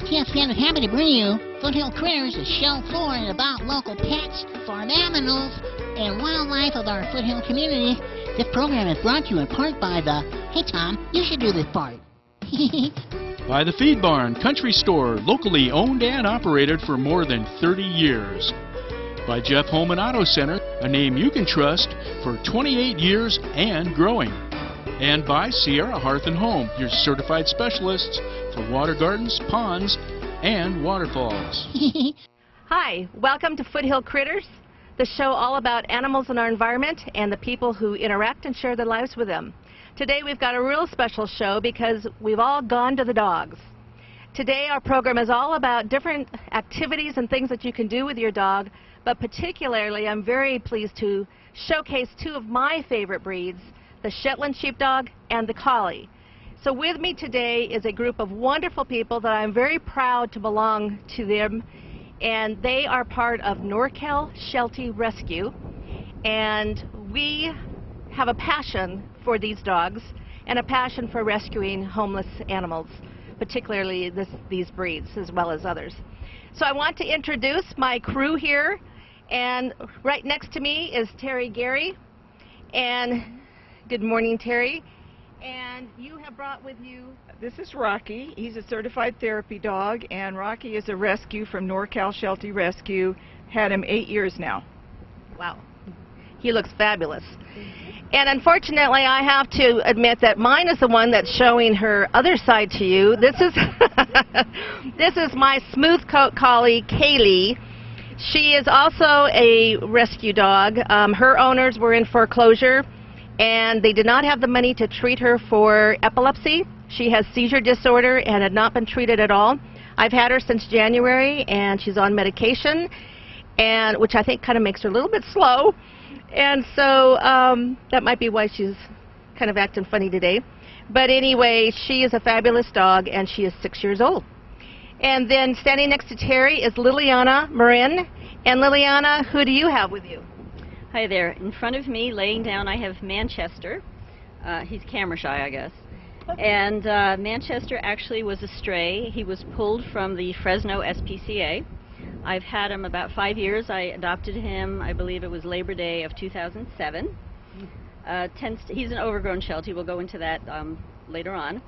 TSPN is happy to bring you Foothill Critters, a show for and about local pets, farm animals, and wildlife of our Foothill community. This program is brought to you in part by the, hey Tom, you should do this part. By the Feed Barn Country Store, locally owned and operated for more than 30 years. By Jeff Holman Auto Center, a name you can trust for 28 years and growing. And by Sierra Hearth and Home, your certified specialists for water gardens, ponds, and waterfalls. Hi, welcome to Foothill Critters, the show all about animals in our environment and the people who interact and share their lives with them. Today we've got a real special show because we've all gone to the dogs. Today our program is all about different activities and things that you can do with your dog, but particularly I'm very pleased to showcase two of my favorite breeds, the Shetland Sheepdog and the Collie. So with me today is a group of wonderful people that I'm very proud to belong to them, and they are part of NorCal Sheltie Rescue, and we have a passion for these dogs and a passion for rescuing homeless animals, particularly these breeds as well as others. So I want to introduce my crew here, and right next to me is Terry Gary. And good morning, Terry. And you have brought with you... This is Rocky. He's a certified therapy dog, and Rocky is a rescue from NorCal Sheltie Rescue. Had him 8 years now. Wow. He looks fabulous. And unfortunately, I have to admit that mine is the one that's showing her other side to you. This is this is my smooth coat collie, Kaylee. She is also a rescue dog. Her owners were in foreclosure, and they did not have the money to treat her for epilepsy. She has seizure disorder and had not been treated at all. I've had her since January, and she's on medication, and which I think kind of makes her a little bit slow. And so that might be why she's kind of acting funny today. But anyway, she is a fabulous dog, and she is 6 years old. And then standing next to Terry is Liliana Marin. And Liliana, who do you have with you? Hi there. In front of me, laying down, I have Manchester. He's camera shy, I guess. And Manchester actually was a stray. He was pulled from the Fresno SPCA. I've had him about 5 years. I adopted him, I believe it was Labor Day of 2007. He's an overgrown Sheltie. We'll go into that later on.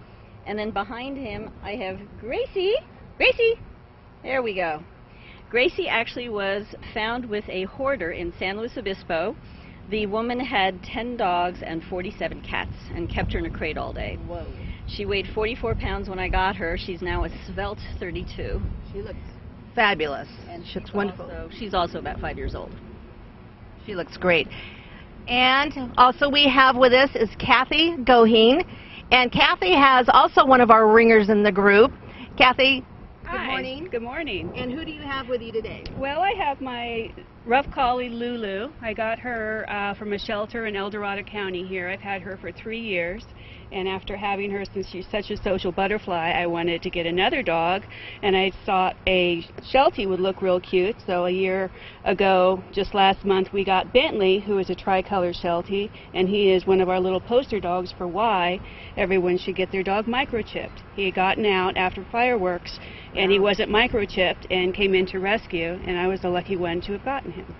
And then behind him, I have Gracie. Gracie! There we go. Gracie actually was found with a hoarder in San Luis Obispo. The woman had 10 dogs and 47 cats and kept her in a crate all day. Whoa. She weighed 44 pounds when I got her. She's now a svelte 32. She looks fabulous. And she looks wonderful. She's also about 5 years old. She looks great. And also we have with us is Kathy Goheen. And Kathy has also one of our ringers in the group. Kathy, good morning. Good morning. And who do you have with you today? Well, I have my rough collie, Lulu. I got her from a shelter in Amador County here. I've had her for 3 years. And after having her, since she's such a social butterfly, I wanted to get another dog. And I thought a Sheltie would look real cute. So a year ago, just last month, we got Bentley, who is a tricolor Sheltie. And he is one of our little poster dogs for why everyone should get their dog microchipped. He had gotten out after fireworks, and he wasn't microchipped and came into rescue. And I was the lucky one to have gotten him.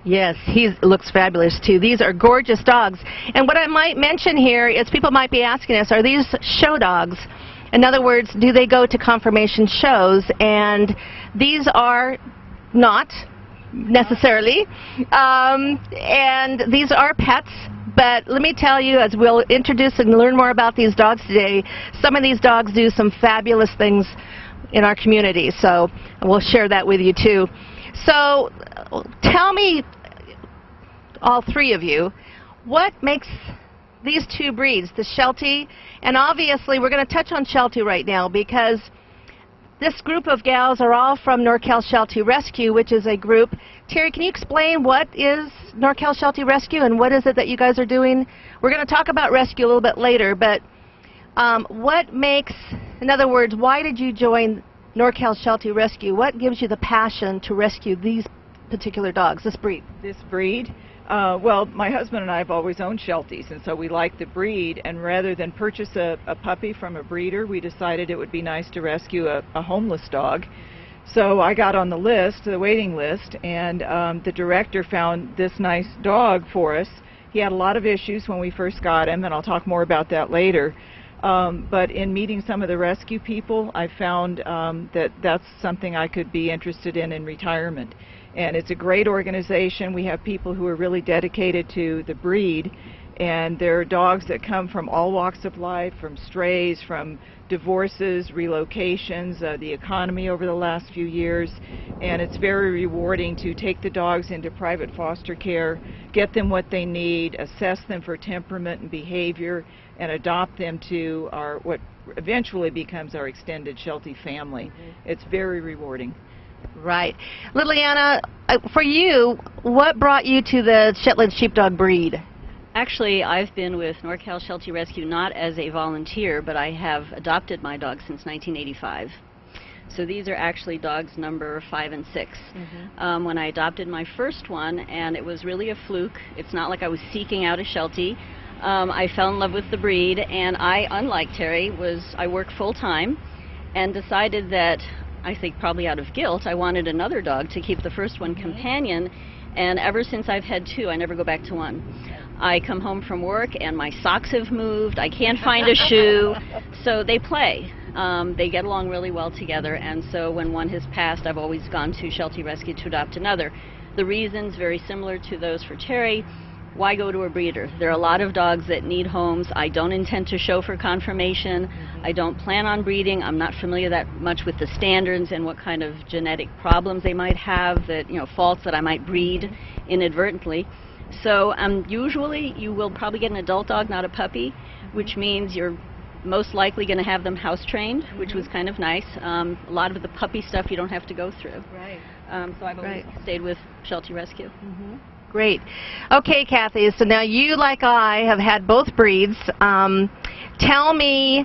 Yes, he looks fabulous too. These are gorgeous dogs. And what I might mention here is people might be asking us, are these show dogs? In other words, do they go to conformation shows? And these are not necessarily. And these are pets. But let me tell you, as we'll introduce and learn more about these dogs today, some of these dogs do some fabulous things in our community. So we'll share that with you too. So tell me, all three of you, what makes these two breeds, the Sheltie, and obviously we're going to touch on Sheltie right now because this group of gals are all from NorCal Sheltie Rescue, which is a group. Terry, can you explain what is NorCal Sheltie Rescue and what is it that you guys are doing? We're going to talk about rescue a little bit later, but what makes, in other words, why did you join NorCal Sheltie Rescue? What gives you the passion to rescue these particular dogs, this breed? This breed? Well, my husband and I have always owned Shelties, and so we like the breed, and rather than purchase a puppy from a breeder, we decided it would be nice to rescue a homeless dog. So I got on the list, the waiting list, and the director found this nice dog for us. He had a lot of issues when we first got him, and I'll talk more about that later. But in meeting some of the rescue people, I found that that's something I could be interested in retirement. And it's a great organization. We have people who are really dedicated to the breed, and there are dogs that come from all walks of life, from strays, from divorces, relocations, the economy over the last few years, and it's very rewarding to take the dogs into private foster care, get them what they need, assess them for temperament and behavior, and adopt them to our what eventually becomes our extended Sheltie family. It's very rewarding. Right. Liliana, for you, what brought you to the Shetland Sheepdog breed? Actually, I've been with NorCal Sheltie Rescue not as a volunteer, but I have adopted my dogs since 1985. So these are actually dogs number 5 and 6. When I adopted my first one, and it was really a fluke, it's not like I was seeking out a Sheltie, I fell in love with the breed, and I, unlike Terry, I worked full-time and decided that, I think probably out of guilt, I wanted another dog to keep the first one companion, and ever since I've had 2, I never go back to one. I come home from work and my socks have moved, I can't find a shoe, so they play. They get along really well together, and so when one has passed, I've always gone to Sheltie Rescue to adopt another. The reasons very similar to those for Terry. Why go to a breeder? There are a lot of dogs that need homes. I don't intend to show for confirmation. I don't plan on breeding. I'm not familiar that much with the standards and what kind of genetic problems they might have, that, you know, faults that I might breed inadvertently. So usually you will probably get an adult dog, not a puppy, which means you're most likely going to have them house trained, which was kind of nice. A lot of the puppy stuff you don't have to go through. Right. So I've always stayed with Sheltie Rescue. Great. Okay, Kathy, so now you, like I, have had both breeds. Tell me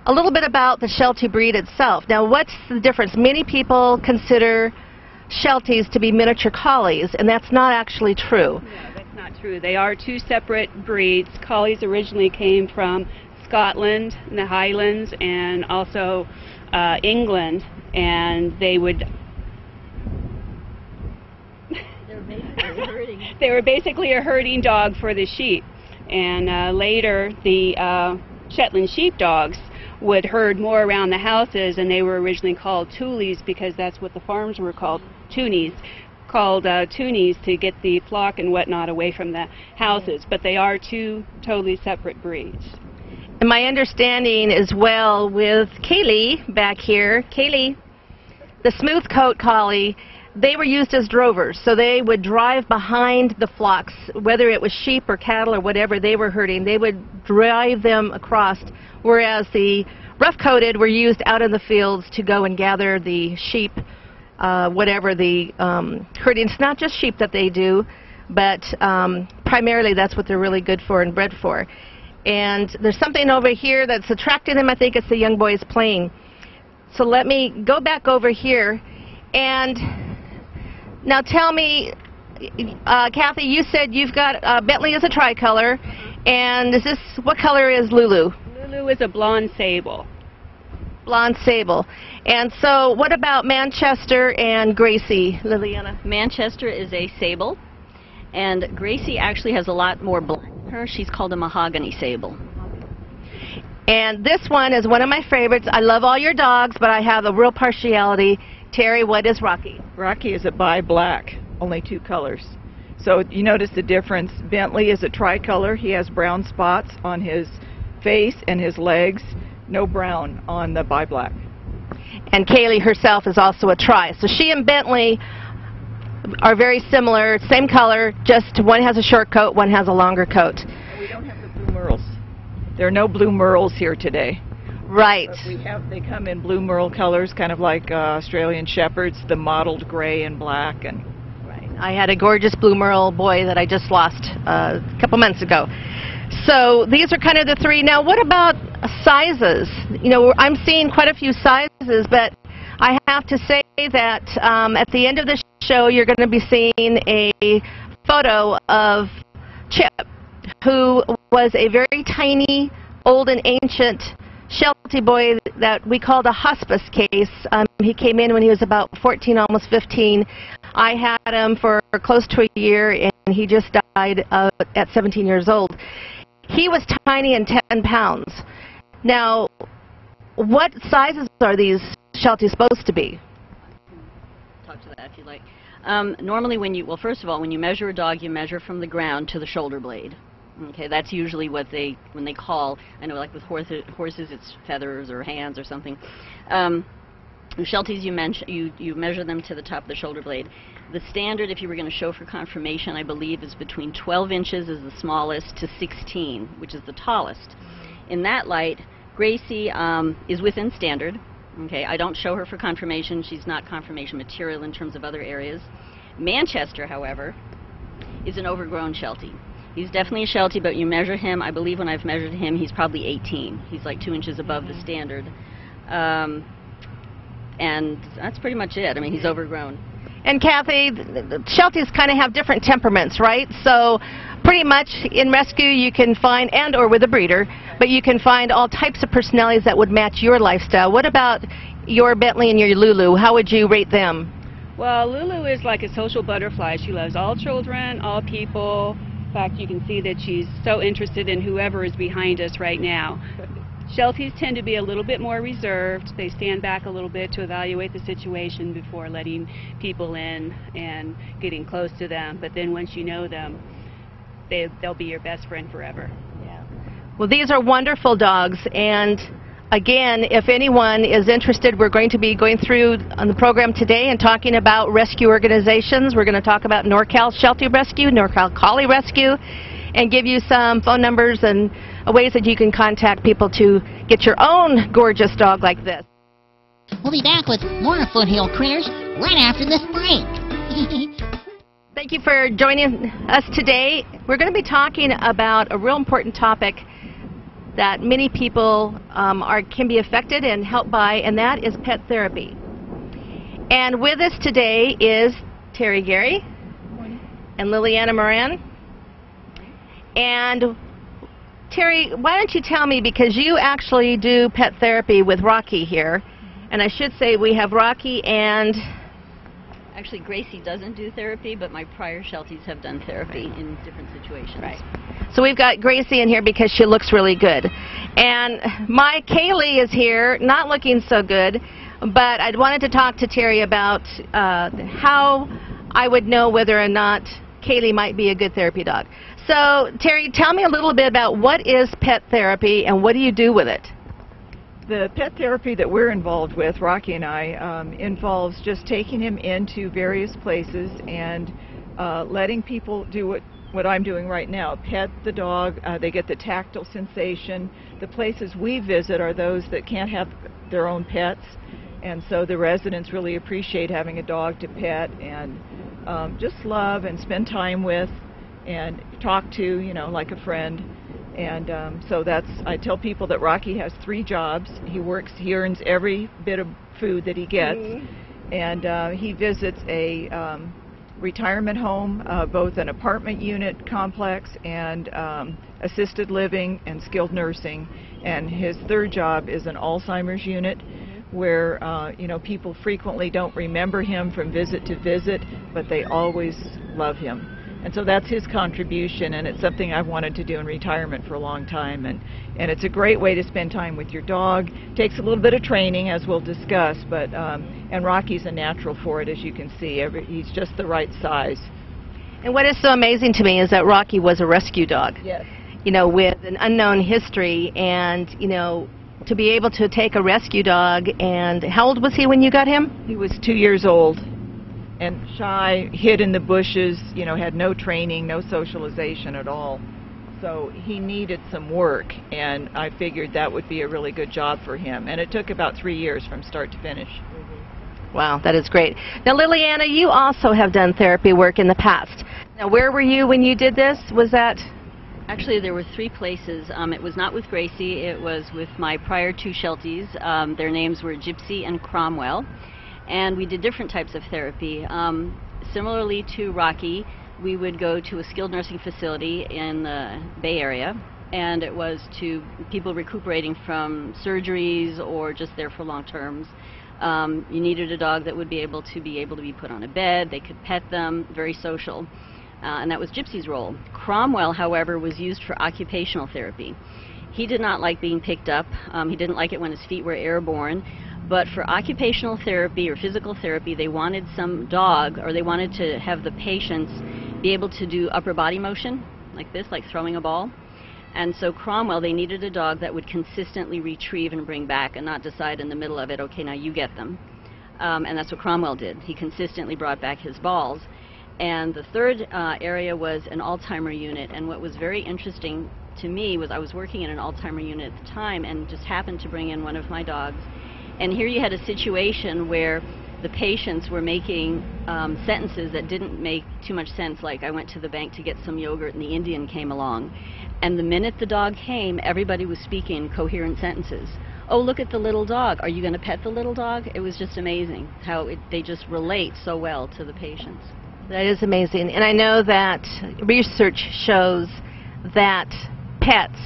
a little bit about the Sheltie breed itself. Now, what's the difference? Many people consider Shelties to be miniature collies, and that's not actually true. No, that's not true. They are 2 separate breeds. Collies originally came from Scotland, and the Highlands, and also England, and they would... They were basically a herding dog for the sheep, and later the Shetland sheepdogs would herd more around the houses, and they were originally called toolies because that's what the farms were called, toonies, to get the flock and whatnot away from the houses. But they are 2 totally separate breeds. And my understanding as well with Kaylee back here, Kaylee, the smooth coat collie, they were used as drovers, so they would drive behind the flocks, whether it was sheep or cattle or whatever they were herding, they would drive them across, whereas the rough-coated were used out in the fields to go and gather the sheep, whatever the herding. It's not just sheep that they do, but primarily that's what they're really good for and bred for. And there's something over here that's attracting them. I think it's the young boys playing. So let me go back over here, and now tell me, Kathy, you said you've got Bentley is a tricolor, and is this, what color is Lulu? Lulu is a blonde sable. Blonde sable. And so what about Manchester and Gracie, Liliana? Manchester is a sable, and Gracie actually has a lot more black in her. She's called a mahogany sable. And this one is one of my favorites. I love all your dogs, but I have a real partiality. Terry, what is Rocky? Rocky is a bi-black, only 2 colors. So you notice the difference. Bentley is a tricolor. He has brown spots on his face and his legs, no brown on the bi-black. And Kaylee herself is also a tri. So she and Bentley are very similar, same color, just one has a short coat, one has a longer coat. We don't have the blue merles. There are no blue merles here today. Right. They come in blue merle colors, kind of like Australian Shepherds, the mottled gray and black. And right. I had a gorgeous blue merle boy that I just lost a couple months ago. So these are kind of the 3. Now, what about sizes? You know, I'm seeing quite a few sizes, but I have to say that at the end of the show, you're going to be seeing a photo of Chip, who was a very tiny, old and ancient Sheltie boy that we called a hospice case. He came in when he was about 14, almost 15. I had him for close to a year, and he just died at 17 years old. He was tiny and 10 pounds. Now, what sizes are these Shelties supposed to be? Talk to that if you like. Normally, well, first of all, when you measure a dog, you measure from the ground to the shoulder blade. Okay, that's usually what when they call. I know, like with horses, it's feathers or hands or something. Shelties, you measure them to the top of the shoulder blade. The standard, if you were going to show for confirmation, I believe, is between 12 inches is the smallest to 16, which is the tallest. In that light, Gracie is within standard. Okay, I don't show her for confirmation. She's not confirmation material in terms of other areas. Manchester, however, is an overgrown Sheltie. He's definitely a Sheltie, but you measure him, I believe when I've measured him, he's probably 18. He's like 2 inches above the standard. And that's pretty much it. I mean, he's overgrown. And Kathy, Shelties kind of have different temperaments, right? So pretty much in rescue you can find, and or with a breeder, but you can find all types of personalities that would match your lifestyle. What about your Bentley and your Lulu? How would you rate them? Well, Lulu is like a social butterfly. She loves all children, all people. In fact, you can see that she's so interested in whoever is behind us right now. Shelties tend to be a little bit more reserved. They stand back a little bit to evaluate the situation before letting people in and getting close to them. But then once you know them, they'll be your best friend forever. Yeah. Well, these are wonderful dogs, and again, if anyone is interested, we're going to be going through on the program today and talking about rescue organizations. We're going to talk about NorCal Sheltie Rescue, NorCal Collie Rescue, and give you some phone numbers and ways that you can contact people to get your own gorgeous dog like this. We'll be back with more Foothill Critters right after this break. Thank you for joining us today. We're going to be talking about a real important topic that many people can be affected and helped by, and that is pet therapy. And with us today is Terry Gary and Liliana Moran. And Terry, why don't you tell me, because you actually do pet therapy with Rocky here, and I should say we have Rocky and... Actually, Gracie doesn't do therapy, but my prior Shelties have done therapy in different situations. Right. So we've got Gracie in here because she looks really good. And my Kaylee is here, not looking so good, but I wanted to talk to Terry about how I would know whether or not Kaylee might be a good therapy dog. So, Terry, tell me a little bit about what is pet therapy and what do you do with it? The pet therapy that we're involved with, Rocky and I, involves just taking him into various places and letting people do what I'm doing right now. Pet the dog, they get the tactile sensation. The places we visit are those that can't have their own pets, and so the residents really appreciate having a dog to pet and just love and spend time with and talk to, you know, like a friend. And so I tell people that Rocky has 3 jobs. He earns every bit of food that he gets, and he visits a retirement home, both an apartment unit complex and assisted living and skilled nursing. And his 3rd job is an Alzheimer's unit, where you know, people frequently don't remember him from visit to visit, but they always love him. And so that's his contribution, and it's something I've wanted to do in retirement for a long time. And it's a great way to spend time with your dog. Takes a little bit of training, as we'll discuss, but and Rocky's a natural for it, as you can see. He's just the right size. And what is so amazing to me is that Rocky was a rescue dog. Yes. You know, with an unknown history, and you know, to be able to take a rescue dog. And how old was he when you got him? He was 2 years old. And shy, hid in the bushes, you know, had no training, no socialization at all. So he needed some work, and I figured that would be a really good job for him. And it took about 3 years from start to finish. Wow, that is great. Now, Liliana, you also have done therapy work in the past. Now, where were you when you did this? Was that... Actually, there were 3 places. It was not with Gracie. It was with my prior 2 Shelties. Their names were Gypsy and Cromwell. And we did different types of therapy. Similarly to Rocky, we would go to a skilled nursing facility in the Bay Area, and it was to people recuperating from surgeries or just there for long terms. You needed a dog that would be able to be put on a bed. They could pet them, very social, and that was Gypsy's role. Cromwell, however, was used for occupational therapy. He did not like being picked up. He didn't like it when his feet were airborne. But for occupational therapy or physical therapy, they wanted some dog, or they wanted to have the patients be able to do upper body motion, like this, like throwing a ball. And so Cromwell, they needed a dog that would consistently retrieve and bring back and not decide in the middle of it, okay, now you get them. And that's what Cromwell did. He consistently brought back his balls. And the third area was an Alzheimer unit. And what was very interesting to me was I was working in an Alzheimer unit at the time and just happened to bring in one of my dogs. And here you had a situation where the patients were making sentences that didn't make too much sense, like I went to the bank to get some yogurt and the Indian came along. And the minute the dog came, everybody was speaking coherent sentences. Oh, look at the little dog. Are you going to pet the little dog? It was just amazing how they just relate so well to the patients. That is amazing. And I know that research shows that pets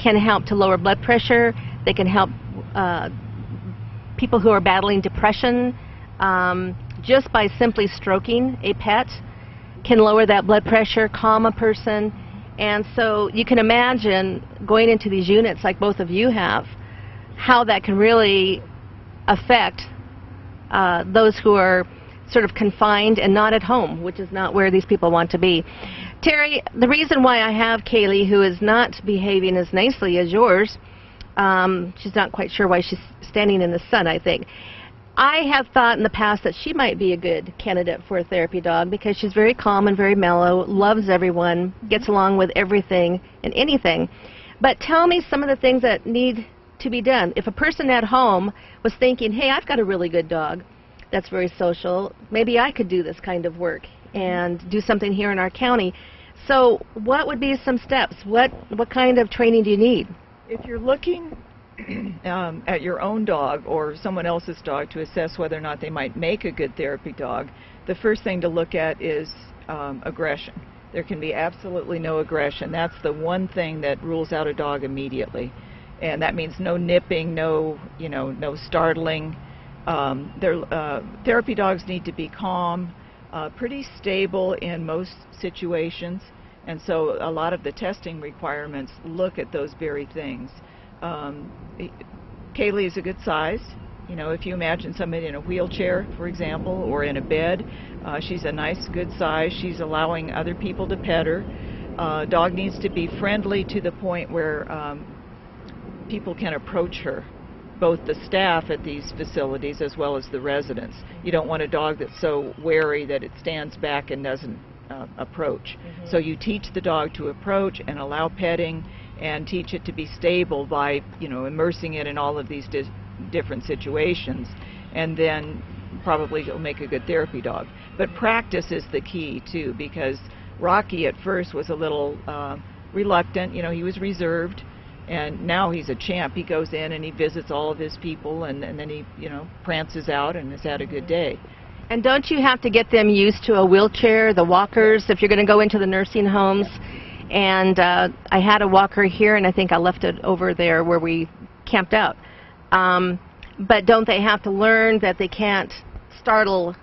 can help to lower blood pressure. They can help people who are battling depression, just by simply stroking a pet can lower that blood pressure, calm a person. And so you can imagine going into these units like both of you have, how that can really affect those who are sort of confined and not at home, which is not where these people want to be. Terry, the reason why I have Kaylee, who is not behaving as nicely as yours, she's not quite sure why she's standing in the sun, I think. I have thought in the past that she might be a good candidate for a therapy dog because she's very calm and very mellow, loves everyone, gets along with everything and anything. But tell me some of the things that need to be done. If a person at home was thinking, hey, I've got a really good dog that's very social, maybe I could do this kind of work and do something here in our county. So what would be some steps? What kind of training do you need? If you're looking at your own dog or someone else's dog to assess whether or not they might make a good therapy dog, the first thing to look at is aggression. There can be absolutely no aggression. That's the one thing that rules out a dog immediately. And that means no nipping, no startling. Therapy dogs need to be calm, pretty stable in most situations. And so a lot of the testing requirements look at those very things. Kaylee is a good size. If you imagine somebody in a wheelchair, for example, or in a bed, she's a nice, good size. She's allowing other people to pet her. Dog needs to be friendly to the point where people can approach her, both the staff at these facilities as well as the residents. You don't want a dog that's so wary that it stands back and doesn't approach. Mm-hmm. So you teach the dog to approach and allow petting and teach it to be stable by, immersing it in all of these different situations, and then probably you'll make a good therapy dog. But practice is the key too, because Rocky at first was a little reluctant. He was reserved, and now he's a champ. He goes in and he visits all of his people, and then he prances out and has had a good day. And don't you have to get them used to a wheelchair, the walkers, if you're going to go into the nursing homes? And I had a walker here, and I think I left it over there where we camped out. But don't they have to learn that they can't startle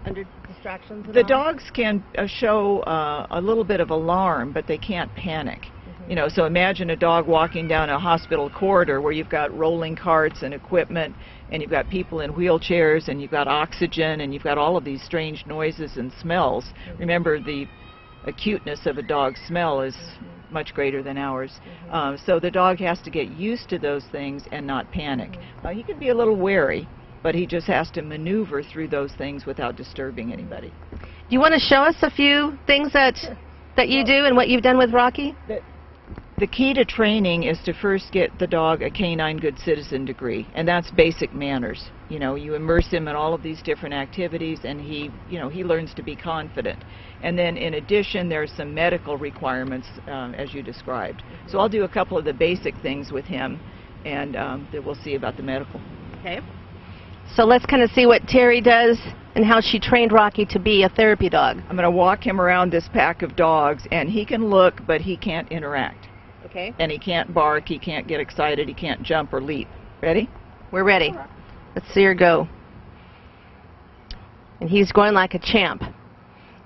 under distractions? The dogs can show a little bit of alarm, but they can't panic. Mm-hmm. So imagine a dog walking down a hospital corridor where you've got rolling carts and equipment, and you've got people in wheelchairs, and you've got oxygen, and you've got all of these strange noises and smells. Mm-hmm. Remember, the acuteness of a dog's smell is much greater than ours. Mm-hmm. So the dog has to get used to those things and not panic. Mm-hmm. He can be a little wary, but he just has to maneuver through those things without disturbing anybody. Do you want to show us a few things that you do and what you've done with Rocky? The key to training is to first get the dog a canine good citizen degree, and that's basic manners. You immerse him in all of these different activities, and he learns to be confident. And then in addition, there's some medical requirements, as you described. So I'll do a couple of the basic things with him, and then we'll see about the medical. Okay. So let's kind of see what Terry does and how she trained Rocky to be a therapy dog. I'm going to walk him around this pack of dogs, and he can look, but he can't interact. Okay. And he can't bark, he can't get excited, he can't jump or leap. Ready? We're ready. Let's see her go. And he's going like a champ.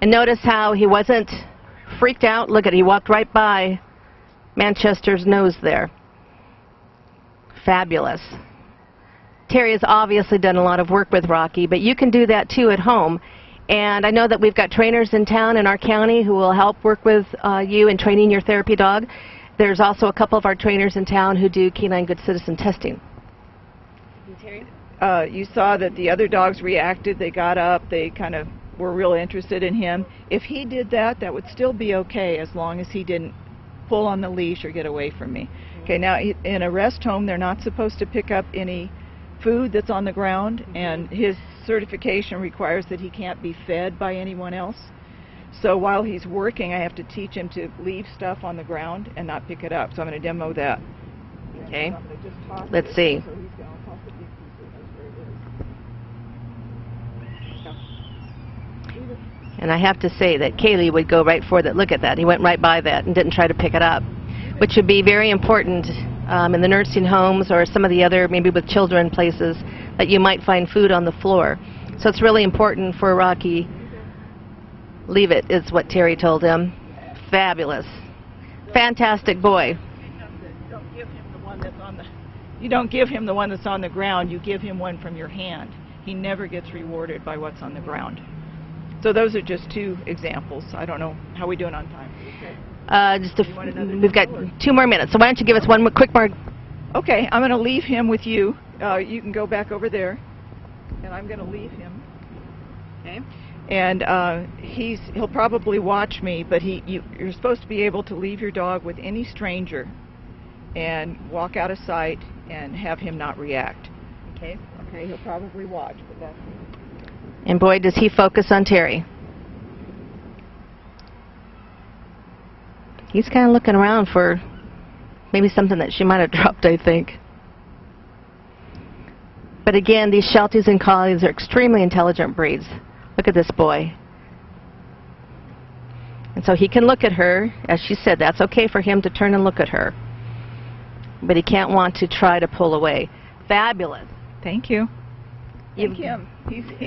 And notice how he wasn't freaked out. Look at it, he walked right by Manchester's nose there. Fabulous. Terry has obviously done a lot of work with Rocky, but you can do that too at home. And I know that we've got trainers in town in our county who will help work with you in training your therapy dog. There's also a couple of our trainers in town who do canine good citizen testing. Terry? You saw that the other dogs reacted, they got up, they kind of were real interested in him. If he did that, that would still be okay as long as he didn't pull on the leash or get away from me. Okay, now in a rest home, they're not supposed to pick up any food that's on the ground, and his certification requires that he can't be fed by anyone else. So while he's working, I have to teach him to leave stuff on the ground and not pick it up. So I'm going to demo that. Okay, let's see. And I have to say that Kaylee would go right for that. Look at that. He went right by that and didn't try to pick it up, which would be very important in the nursing homes or some of the other, maybe with children places, that you might find food on the floor. So it's really important for Rocky. Leave it, is what Terry told him. Fabulous. Fantastic boy. You don't give him the one that's on the ground, you give him one from your hand. He never gets rewarded by what's on the ground. So those are just two examples. I don't know how we doing on time. We've got 2 more minutes, so why don't you give us one quick more. Okay, I'm going to leave him with you. You can go back over there, and I'm going to leave him. Okay. And he'll probably watch me, but you're supposed to be able to leave your dog with any stranger and walk out of sight and have him not react. Okay. Okay, he'll probably watch, but that's... And boy, does he focus on Terry. He's kind of looking around for maybe something that she might have dropped, I think. But again, these Shelties and Collies are extremely intelligent breeds. Look at this boy. And so he can look at her. As she said, that's okay for him to turn and look at her. But he can't want to try to pull away. Fabulous. Thank you. Thank him.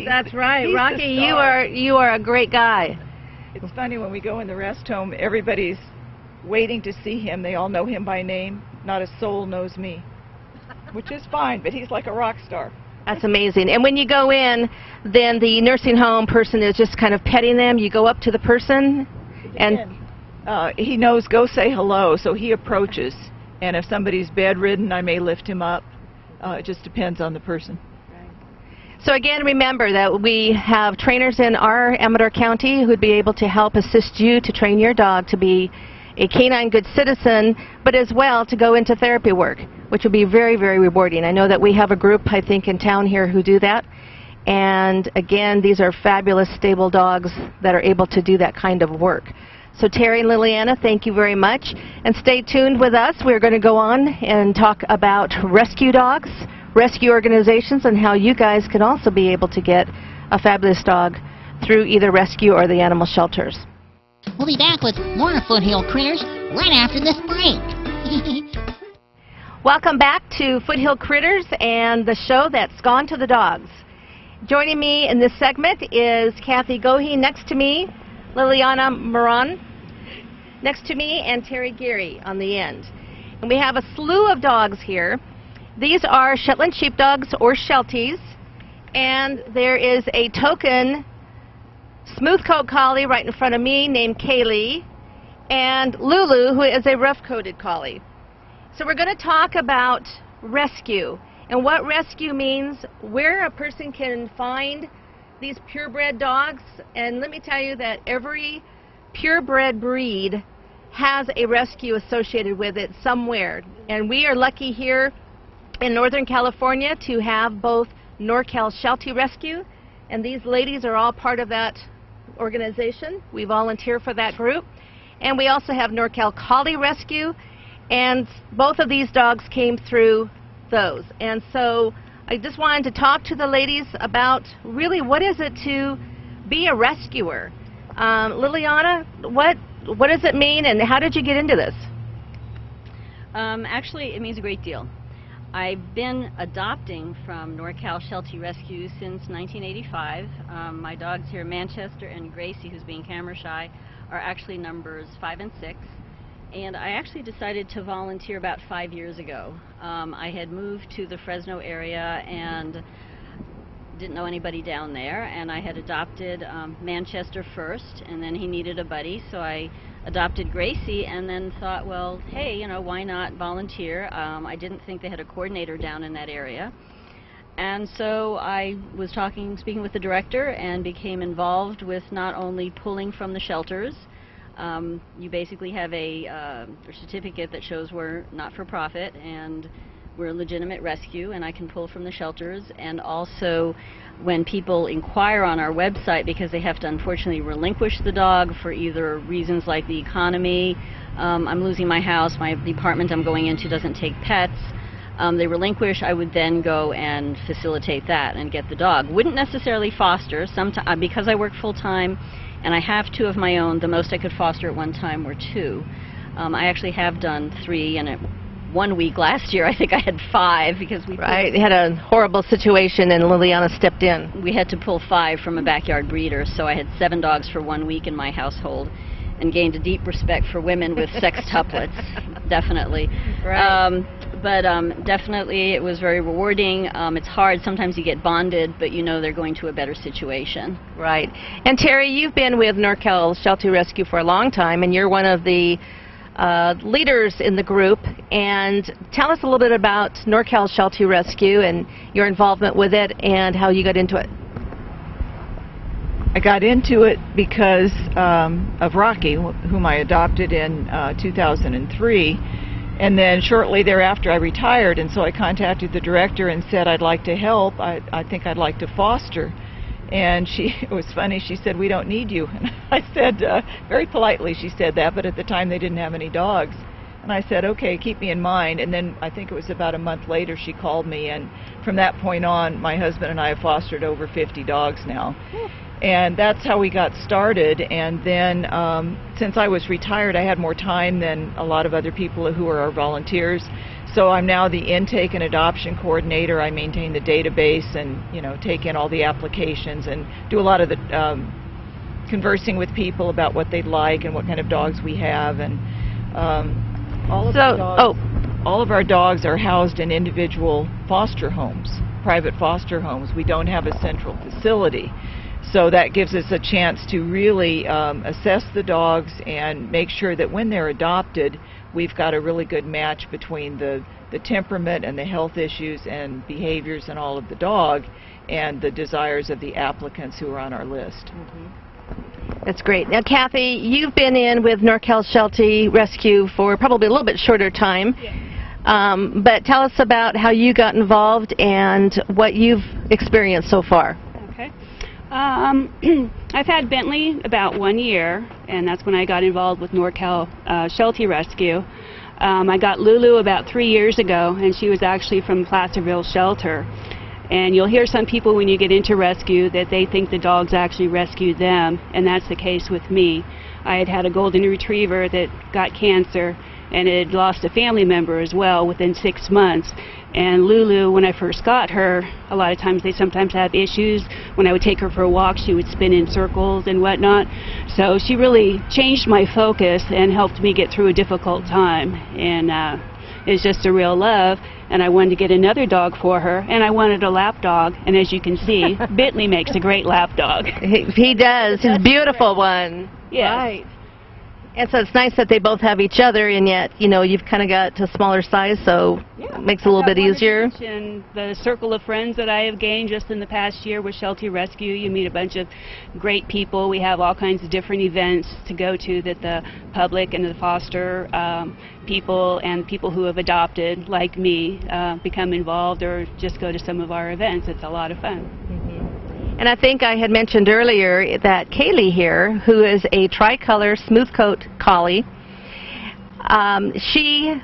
That's right. He's Rocky, you are a great guy. It's funny when we go in the rest home, everybody's waiting to see him. They all know him by name. Not a soul knows me, which is fine, but he's like a rock star. That's amazing. And when you go in, then the nursing home person is just kind of petting them. You go up to the person, and he knows go say hello, so he approaches. And if somebody's bedridden, I may lift him up. It just depends on the person. So again, remember that we have trainers in our Amador County who would be able to help assist you to train your dog to be a canine good citizen, but as well to go into therapy work, which will be very, very rewarding. I know that we have a group, I think, in town here who do that. And again, these are fabulous, stable dogs that are able to do that kind of work. So Terry and Liliana, thank you very much. And stay tuned with us. We're going to go on and talk about rescue dogs, rescue organizations, and how you guys can also be able to get a fabulous dog through either rescue or the animal shelters. We'll be back with more Foothill Critters right after this break. Welcome back to Foothill Critters and the show that's gone to the dogs. Joining me in this segment is Kathy Gohey. Next to me, Liliana Moran. Next to me, and Terry Geary on the end. And we have a slew of dogs here. These are Shetland sheepdogs or Shelties, and there is a token smooth coat collie right in front of me named Kaylee, and Lulu, who is a rough-coated collie. So we're going to talk about rescue and what rescue means, where a person can find these purebred dogs. And let me tell you that every purebred breed has a rescue associated with it somewhere. And we are lucky here in Northern California to have both NorCal Sheltie Rescue, and these ladies are all part of that organization. We volunteer for that group. And we also have NorCal Collie Rescue, and both of these dogs came through those. And so I just wanted to talk to the ladies about really what is it to be a rescuer. Liliana, what does it mean, and how did you get into this? Actually, it means a great deal. I've been adopting from NorCal Sheltie Rescue since 1985. My dogs here, Manchester and Gracie, who's being camera shy, are actually numbers 5 and 6. And I actually decided to volunteer about 5 years ago. I had moved to the Fresno area and didn't know anybody down there, and I had adopted Manchester first, and then he needed a buddy, so I adopted Gracie, and then thought, well, hey, you know, why not volunteer? I didn't think they had a coordinator down in that area, and so I was speaking with the director, and became involved with not only pulling from the shelters. You basically have a certificate that shows we're not-for-profit and we're a legitimate rescue, and I can pull from the shelters. And also, when people inquire on our website, because they have to unfortunately relinquish the dog for either reasons like the economy, I'm losing my house, my apartment I'm going into doesn't take pets, they relinquish, I would then go and facilitate that and get the dog. Wouldn't necessarily foster, because I work full-time and I have 2 of my own. The most I could foster at one time were 2. I actually have done 3, and 1 week last year I think I had 5 because we had a horrible situation and Liliana stepped in. We had to pull 5 from a backyard breeder, so I had 7 dogs for 1 week in my household, and gained a deep respect for women with sextuplets. Definitely. Right. But definitely it was very rewarding. It's hard, sometimes you get bonded, but you know they're going to a better situation. Right. And Terry, you've been with NorCal Sheltie Rescue for a long time, and you're one of the leaders in the group, and tell us a little bit about NorCal Sheltie Rescue and your involvement with it and how you got into it. I got into it because of Rocky, whom I adopted in 2003, and then shortly thereafter I retired, and so I contacted the director and said I'd like to help. I think I'd like to foster. And it was funny, she said, "We don't need you." And I said, very politely she said that, but at the time they didn't have any dogs. And I said, okay, keep me in mind. And then I think it was about a month later she called me, and from that point on my husband and I have fostered over 50 dogs now. And that's how we got started. And then since I was retired, I had more time than a lot of other people who are our volunteers. So I'm now the intake and adoption coordinator. I maintain the database and, you know, take in all the applications and do a lot of the conversing with people about what they'd like and what kind of dogs we have. And all of our dogs are housed in individual foster homes, private foster homes. We don't have a central facility. So that gives us a chance to really assess the dogs and make sure that when they're adopted, we've got a really good match between the temperament and the health issues and behaviors and all of the dog and the desires of the applicants who are on our list. Mm-hmm. That's great. Now, Kathy, you've been in with NorCal Sheltie Rescue for probably a little bit shorter time. Yeah. But tell us about how you got involved and what you've experienced so far. Okay. I've had Bentley about 1 year, and that's when I got involved with NorCal Sheltie Rescue. I got Lulu about 3 years ago, and she was actually from Placerville Shelter. And you'll hear some people when you get into rescue that they think the dogs actually rescued them, and that's the case with me. I had had a golden retriever that got cancer, and it had lost a family member as well within 6 months. And Lulu, when I first got her, a lot of times they sometimes have issues. When I would take her for a walk, she would spin in circles and whatnot. So she really changed my focus and helped me get through a difficult time. And it's just a real love. And I wanted to get another dog for her, and I wanted a lap dog. And as you can see, Bentley makes a great lap dog. He does. He's a beautiful one. Yes. Right. And so it's nice that they both have each other, and yet, you know, you've kind of got a smaller size, so it makes it a little bit easier. And the circle of friends that I have gained just in the past year with Sheltie Rescue, you meet a bunch of great people. We have all kinds of different events to go to that the public and the foster people and people who have adopted, like me, become involved or just go to some of our events. It's a lot of fun. Mm-hmm. And I think I had mentioned earlier that Kaylee here, who is a tricolor smooth coat collie, she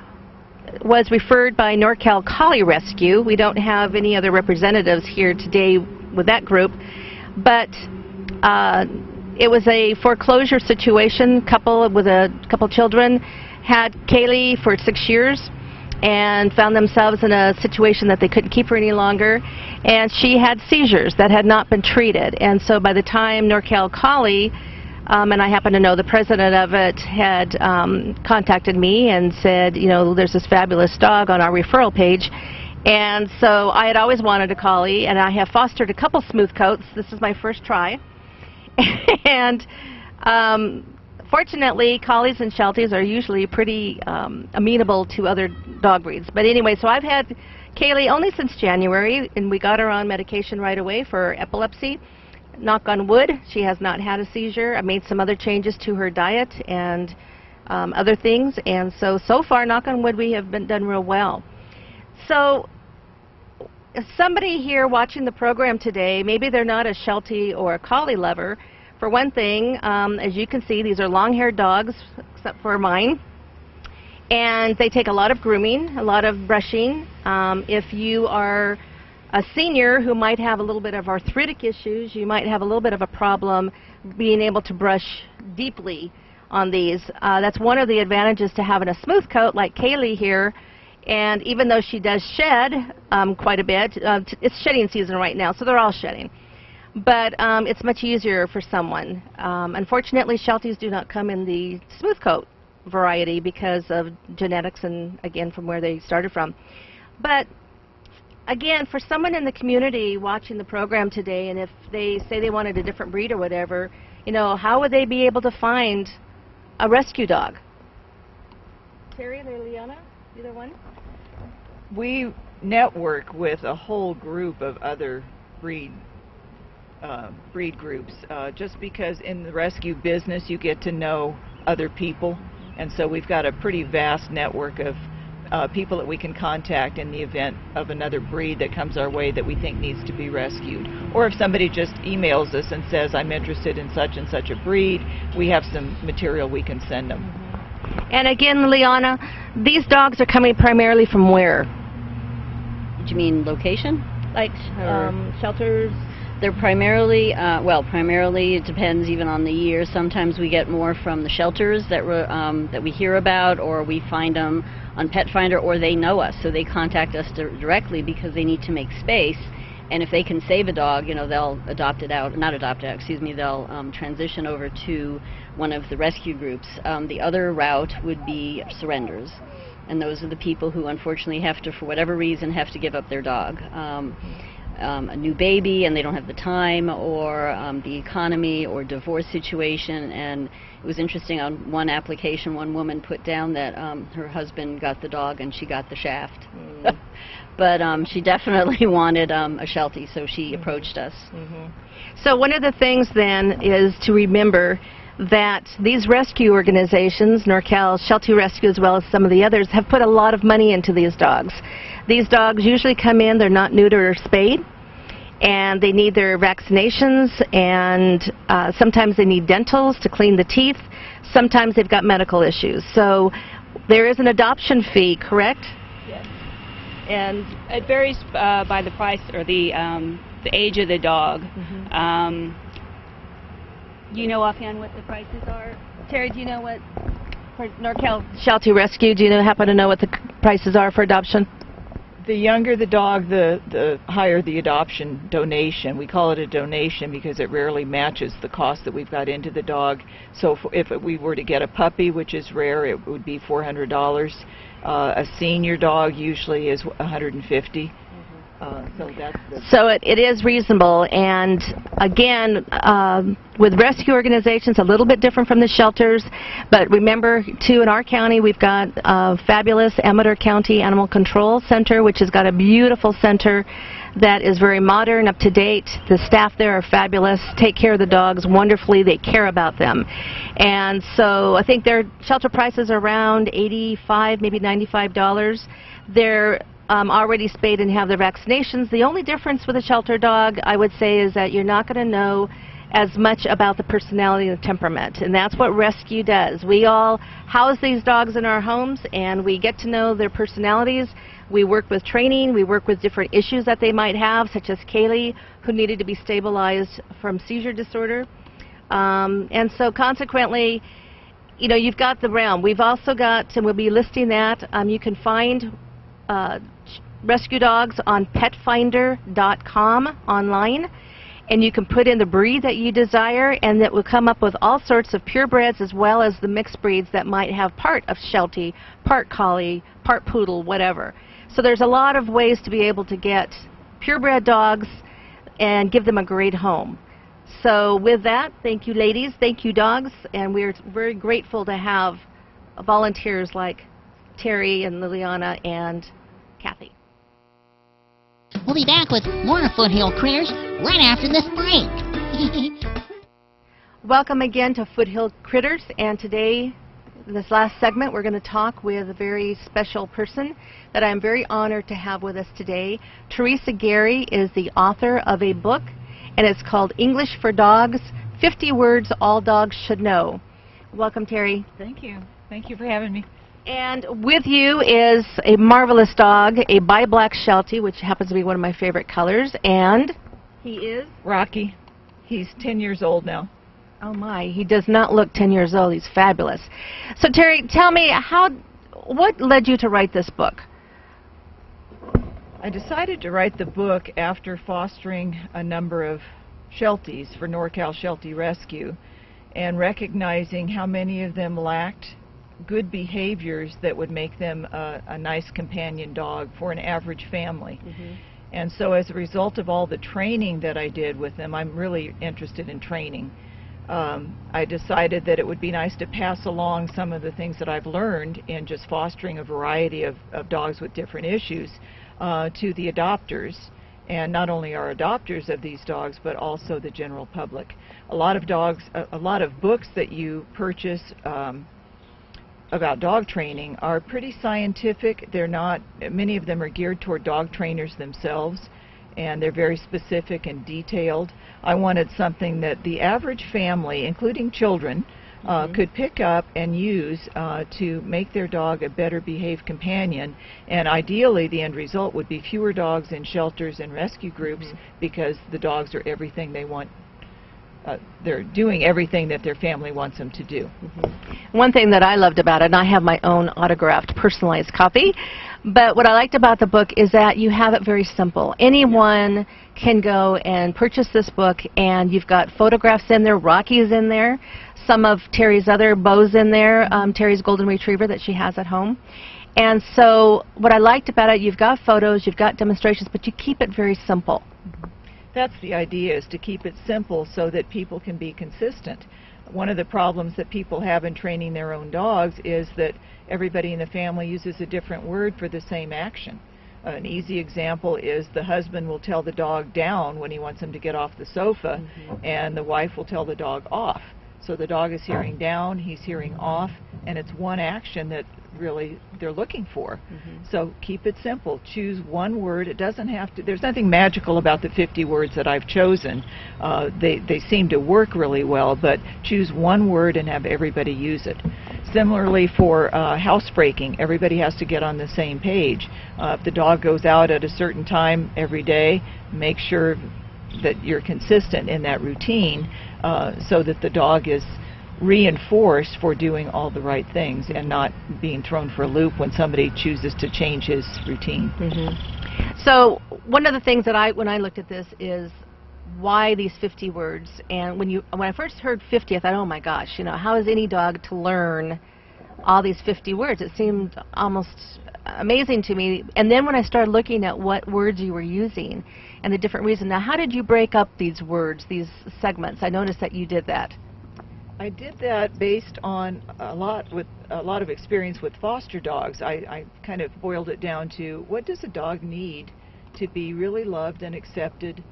was referred by NorCal Collie Rescue. We don't have any other representatives here today with that group, but it was a foreclosure situation. Couple with a couple children had Kaylee for 6 years and found themselves in a situation that they couldn't keep her any longer, and she had seizures that had not been treated. And so by the time NorCal Collie, and I happen to know the president of it, had contacted me and said, you know, there's this fabulous dog on our referral page. And so I had always wanted a collie, and I have fostered a couple smooth coats. This is my first try. And fortunately, collies and Shelties are usually pretty amenable to other dog breeds. But anyway, so I've had Kaylee only since January, and we got her on medication right away for epilepsy. Knock on wood, she has not had a seizure. I made some other changes to her diet and other things, and so far, knock on wood, we have been done real well. So somebody here watching the program today, maybe they're not a Sheltie or a collie lover. For one thing, as you can see, these are long-haired dogs, except for mine, and they take a lot of grooming, a lot of brushing. If you are a senior who might have a little bit of arthritic issues, you might have a little bit of a problem being able to brush deeply on these. That's one of the advantages to having a smooth coat like Kaylee here. And even though she does shed quite a bit, it's shedding season right now, so they're all shedding. But it's much easier for someone. Unfortunately, Shelties do not come in the smooth coat variety because of genetics and, again, from where they started from. But again, for someone in the community watching the program today, and if they say they wanted a different breed or whatever, you know, how would they be able to find a rescue dog? Terry or Liana, either one? We network with a whole group of other breed groups, just because in the rescue business you get to know other people, and so we've got a pretty vast network of people that we can contact in the event of another breed that comes our way that we think needs to be rescued. Or if somebody just emails us and says, I'm interested in such and such a breed, we have some material we can send them. And again, Liana, these dogs are coming primarily from where? Do you mean location? Like shelters? They're primarily, well, primarily it depends even on the year. Sometimes we get more from the shelters that we hear about, or we find them on Pet Finder, or they know us, so they contact us directly because they need to make space. And if they can save a dog, you know, they'll adopt it out, not adopt it out, excuse me, they'll transition over to one of the rescue groups. The other route would be surrenders. And those are the people who unfortunately have to, for whatever reason, have to give up their dog. A new baby and they don't have the time, or the economy or divorce situation. And it was interesting, on one application one woman put down that her husband got the dog and she got the shaft. But she definitely wanted a Sheltie, so she approached us. So one of the things then is to remember that these rescue organizations, NorCal Sheltie Rescue as well as some of the others, have put a lot of money into these dogs. These dogs usually come in, they're not neutered or spayed, and they need their vaccinations, and sometimes they need dentals to clean the teeth. Sometimes they've got medical issues. So there is an adoption fee, correct? Yes. And it varies by the price or the age of the dog. You know offhand what the prices are? Terry, do you know what, for NorCal Sheltie Rescue, do you happen to know what the prices are for adoption? The younger the dog, the higher the adoption donation. We call it a donation because it rarely matches the cost that we've got into the dog. So if we were to get a puppy, which is rare, it would be $400. A senior dog usually is $150. So it is reasonable, and again, with rescue organizations, a little bit different from the shelters, but remember too, in our county we've got a fabulous Amador County Animal Control Center, which has got a beautiful center that is very modern, up to date. The staff there are fabulous, take care of the dogs wonderfully, they care about them. And so I think their shelter prices are around $85, maybe $95. They're already spayed and have their vaccinations. The only difference with a shelter dog, I would say, is that you're not going to know as much about the personality and the temperament, and that's what rescue does. We all house these dogs in our homes, and we get to know their personalities. We work with training, we work with different issues that they might have, such as Kaylee, who needed to be stabilized from seizure disorder. And so consequently, you know, you've got the realm. We've also got, and we'll be listing that, you can find rescue dogs on petfinder.com online, and you can put in the breed that you desire, and it will come up with all sorts of purebreds as well as the mixed breeds that might have part of Sheltie, part Collie, part Poodle, whatever. So there's a lot of ways to be able to get purebred dogs and give them a great home. So with that, thank you ladies, thank you dogs, and we're very grateful to have volunteers like Terry and Liliana and Kathy. We'll be back with more Foothill Critters right after this break. Welcome again to Foothill Critters, and today, this last segment, we're going to talk with a very special person that I'm very honored to have with us today. Teresa Gary is the author of a book, and it's called English for Dogs, 50 Words All Dogs Should Know. Welcome, Terry. Thank you. Thank you for having me. And with you is a marvelous dog, a bi-black Sheltie, which happens to be one of my favorite colors, and he is? Rocky. He's 10 years old now. Oh my, he does not look 10 years old. He's fabulous. So Terry, tell me, what led you to write this book? I decided to write the book after fostering a number of Shelties for NorCal Sheltie Rescue and recognizing how many of them lacked good behaviors that would make them a nice companion dog for an average family. Mm-hmm. And so as a result of all the training that I did with them, I'm really interested in training. I decided that it would be nice to pass along some of the things that I've learned in just fostering a variety of dogs with different issues to the adopters, and not only our adopters of these dogs, but also the general public. A lot of books that you purchase about dog training are pretty scientific. They're not, many of them are geared toward dog trainers themselves, and they're very specific and detailed. I wanted something that the average family, including children, could pick up and use to make their dog a better behaved companion, and ideally the end result would be fewer dogs in shelters and rescue groups because the dogs are everything they want. They're doing everything that their family wants them to do. One thing that I loved about it, and I have my own autographed, personalized copy, but what I liked about the book is that you have it very simple. Anyone can go and purchase this book, and you've got photographs in there, Rocky's in there, some of Terry's other Bo's in there, Terry's golden retriever that she has at home. And so what I liked about it, you've got photos, you've got demonstrations, but you keep it very simple. That's the idea, is to keep it simple so that people can be consistent. One of the problems that people have in training their own dogs is that everybody in the family uses a different word for the same action. An easy example is the husband will tell the dog down when he wants him to get off the sofa, and the wife will tell the dog off. So the dog is hearing down, he's hearing off, and it's one action that really they're looking for. So keep it simple. Choose one word. It doesn't have to, there's nothing magical about the 50 words that I've chosen. They seem to work really well, but choose one word and have everybody use it. Similarly for housebreaking, everybody has to get on the same page. If the dog goes out at a certain time every day, make sure that you're consistent in that routine so that the dog is reinforced for doing all the right things and not being thrown for a loop when somebody chooses to change his routine. So one of the things that when I looked at this is why these 50 words, and when I first heard 50 I thought, oh my gosh, you know, how is any dog to learn all these 50 words? It seemed almost amazing to me. And then when I started looking at what words you were using and the different reasons, now how did you break up these words, these segments? I noticed that you did that. I did that based on a lot of experience with foster dogs. I kind of boiled it down to, what does a dog need to be really loved and accepted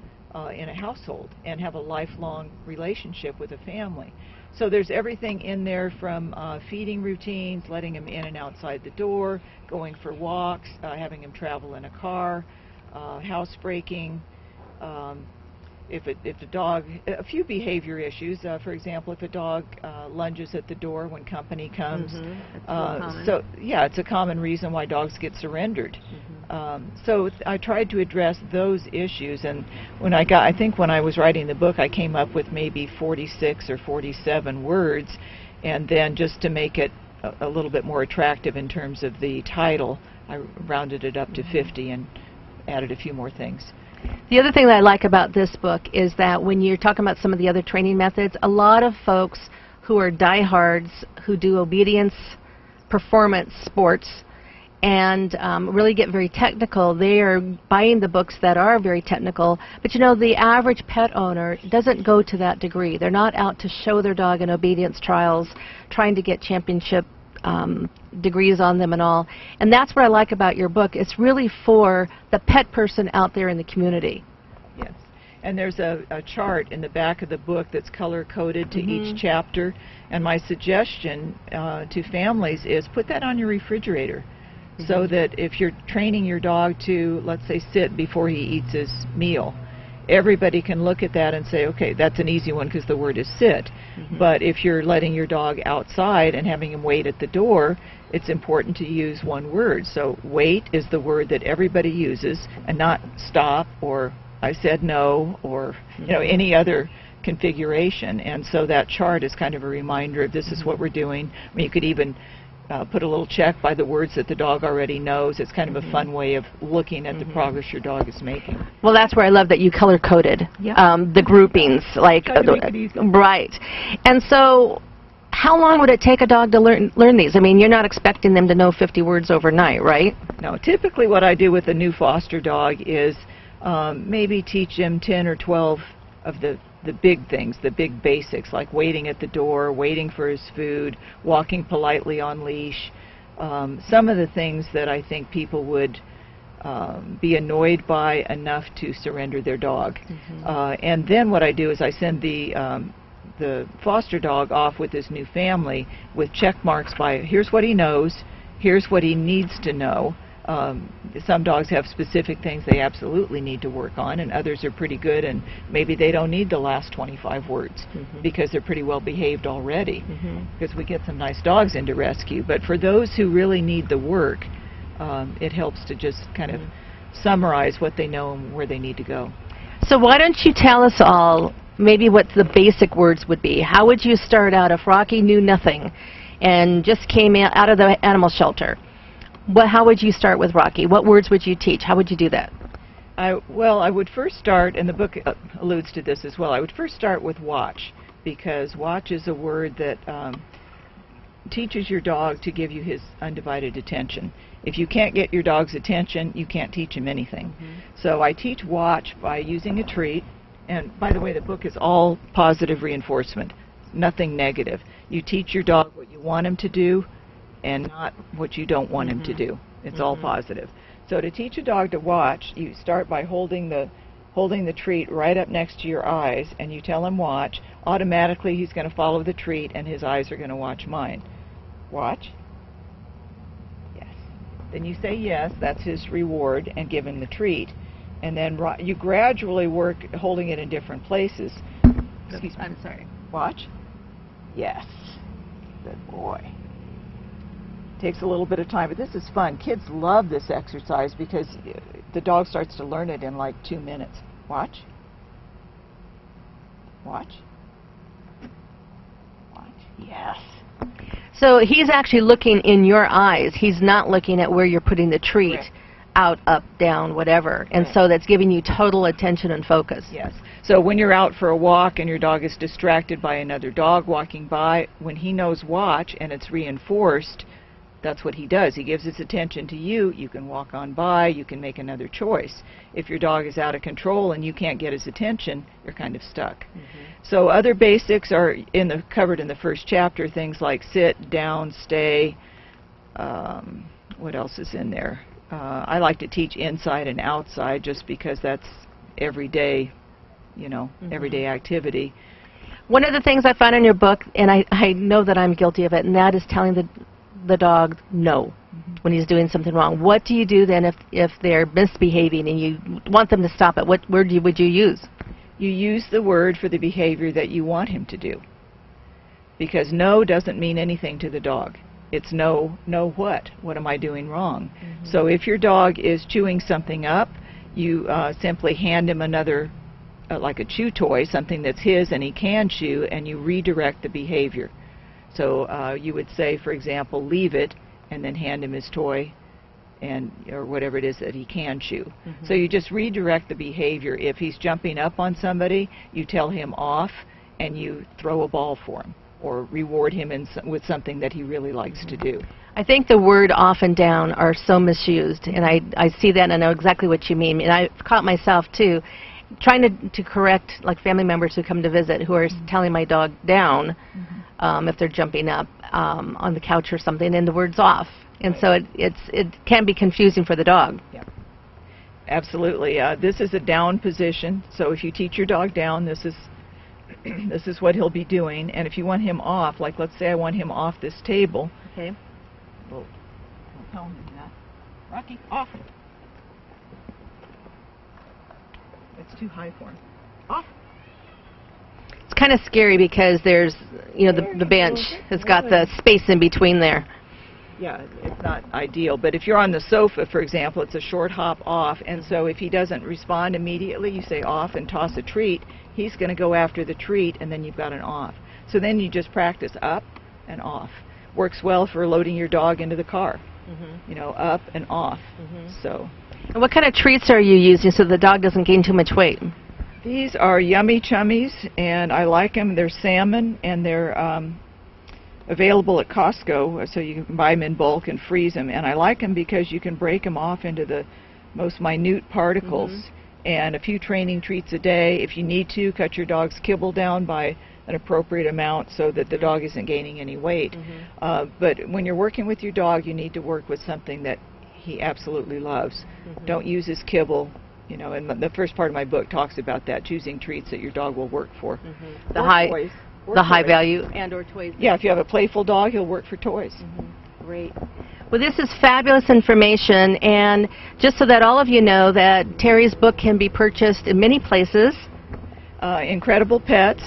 in a household and have a lifelong relationship with a family? So there's everything in there from feeding routines, letting him in and outside the door, going for walks, having him travel in a car, housebreaking, if a dog, a few behavior issues. For example, if a dog lunges at the door when company comes. So yeah, it's a common reason why dogs get surrendered. So I tried to address those issues, and I think when I was writing the book, I came up with maybe 46 or 47 words, and then just to make it a little bit more attractive in terms of the title, I rounded it up to 50 and added a few more things. The other thing that I like about this book is that when you're talking about some of the other training methods, a lot of folks who are diehards, who do obedience, performance sports, and really get very technical, they are buying the books that are very technical. But you know, the average pet owner doesn't go to that degree. They're not out to show their dog in obedience trials, trying to get championship degrees on them and all. And that's what I like about your book. It's really for the pet person out there in the community. Yes. And there's a chart in the back of the book that's color-coded to each chapter. And my suggestion to families is put that on your refrigerator. So that if you're training your dog to, let's say, sit before he eats his meal, everybody can look at that and say, okay, that's an easy one because the word is sit. But if you're letting your dog outside and having him wait at the door, it's important to use one word. So wait is the word that everybody uses, and not stop or I said no or any other configuration. And so that chart is kind of a reminder of this is what we're doing. I mean, you could even put a little check by the words that the dog already knows. It's kind of a fun way of looking at the progress your dog is making. Well, that's where I love that you color-coded the groupings. Like, right. And so how long would it take a dog to learn these? I mean, you're not expecting them to know 50 words overnight, right? No. Typically what I do with a new foster dog is maybe teach him 10 or 12 of the big things, the big basics, like waiting at the door, waiting for his food, walking politely on leash. Some of the things that I think people would be annoyed by enough to surrender their dog. And then what I do is I send the foster dog off with his new family with check marks by here's what he knows, here's what he needs to know. Some dogs have specific things they absolutely need to work on, and others are pretty good, and maybe they don't need the last 25 words because they're pretty well behaved already, because we get some nice dogs into rescue. But for those who really need the work, it helps to just kind of summarize what they know and where they need to go. So why don't you tell us all maybe what the basic words would be? How would you start out if Rocky knew nothing and just came out of the animal shelter? How would you start with Rocky? What words would you teach? How would you do that? Well, I would first start, and the book alludes to this as well, I would first start with watch, because watch is a word that teaches your dog to give you his undivided attention. If you can't get your dog's attention, you can't teach him anything. So I teach watch by using a treat, and by the way, the book is all positive reinforcement, nothing negative. You teach your dog what you want him to do, and not what you don't want him to do. It's all positive. So to teach a dog to watch, you start by holding the treat right up next to your eyes, and you tell him watch. Automatically he's going to follow the treat, and his eyes are going to watch mine. Watch. Yes. Then you say yes, that's his reward, and give him the treat. And then you gradually work holding it in different places. Excuse me. I'm sorry. Watch. Yes. Good boy. Takes a little bit of time, but this is fun. Kids love this exercise because the dog starts to learn it in like 2 minutes. Watch. Watch. Watch. Yes. So he's actually looking in your eyes. He's not looking at where you're putting the treat. Correct. Out, up, down, whatever. And so that's giving you total attention and focus. Yes. So when you're out for a walk and your dog is distracted by another dog walking by, when he knows watch and it's reinforced, that's what he does. He gives his attention to you. You can walk on by. You can make another choice. If your dog is out of control and you can't get his attention, you're kind of stuck. So other basics are covered in the first chapter, things like sit, down, stay. What else is in there? I like to teach inside and outside just because that's everyday, everyday activity. One of the things I found in your book, and I know that I'm guilty of it, and that is telling the dog no when he's doing something wrong. What do you do then if they're misbehaving and you want them to stop it? What word would you use? you use the word for the behavior that you want him to do. Because no doesn't mean anything to the dog. It's no what? What am I doing wrong? So if your dog is chewing something up, you simply hand him another, like a chew toy, something that's his and he can chew, and you redirect the behavior. So you would say, for example, leave it, and then hand him his toy, and or whatever it is that he can chew. So you just redirect the behavior. If he's jumping up on somebody, you tell him off, and you throw a ball for him, or reward him with something that he really likes to do. I think the word off and down are so misused, and I see that and I know exactly what you mean. And I've caught myself, too, trying to correct like family members who come to visit who are telling my dog down if they're jumping up on the couch or something, and the word's off. And so it can be confusing for the dog. Yeah. Absolutely. This is a down position, so if you teach your dog down, this is what he'll be doing. And if you want him off, like let's say I want him off this table. Okay. We'll tell him that. Rocky, off. It's too high for him. Off. It's kind of scary because there's, you know, the bench has got the space in between there. Yeah, it's not ideal. But if you're on the sofa, for example, it's a short hop off, and so if he doesn't respond immediately, you say off and toss a treat, he's going to go after the treat, and then you've got an off. So then you just practice up and off. Works well for loading your dog into the car. You know, up and off. So. And what kind of treats are you using so the dog doesn't gain too much weight? These are Yummy Chummies, and I like them. They're salmon, and they're available at Costco, so you can buy them in bulk and freeze them. And I like them because you can break them off into the most minute particles. And a few training treats a day. If you need to, cut your dog's kibble down by an appropriate amount so that the dog isn't gaining any weight. But when you're working with your dog, you need to work with something that he absolutely loves. Don't use his kibble. You know, and the first part of my book talks about that, choosing treats that your dog will work for. The high value and/or toys. Yeah, if you have a playful dog, he'll work for toys. Great. Well, this is fabulous information, and just so that all of you know that Terry's book can be purchased in many places. Incredible Pets,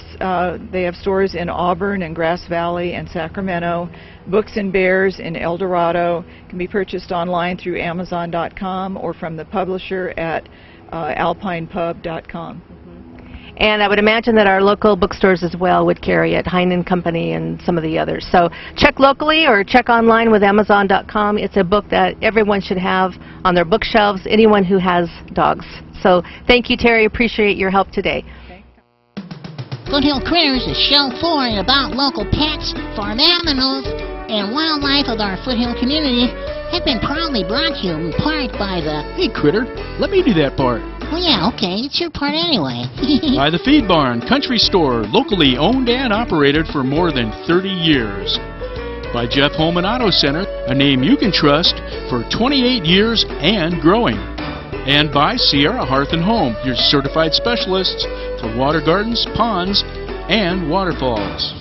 they have stores in Auburn and Grass Valley and Sacramento. Books and Bears in El Dorado can be purchased online through Amazon.com or from the publisher at alpinepub.com. And I would imagine that our local bookstores as well would carry it, Hine & Company and some of the others. So check locally or check online with Amazon.com. It's a book that everyone should have on their bookshelves, anyone who has dogs. So thank you, Terry. Appreciate your help today. Foothill Critters is show for and about local pets, farm animals, and wildlife of our Foothill community have been proudly brought to you in part by the... Hey, Critter, let me do that part. Oh yeah, okay, it's your part anyway. By the Feed Barn Country Store, locally owned and operated for more than 30 years. By Jeff Holman Auto Center, a name you can trust for 28 years and growing. And by Sierra Hearth and Home, your certified specialists for water gardens, ponds, and waterfalls.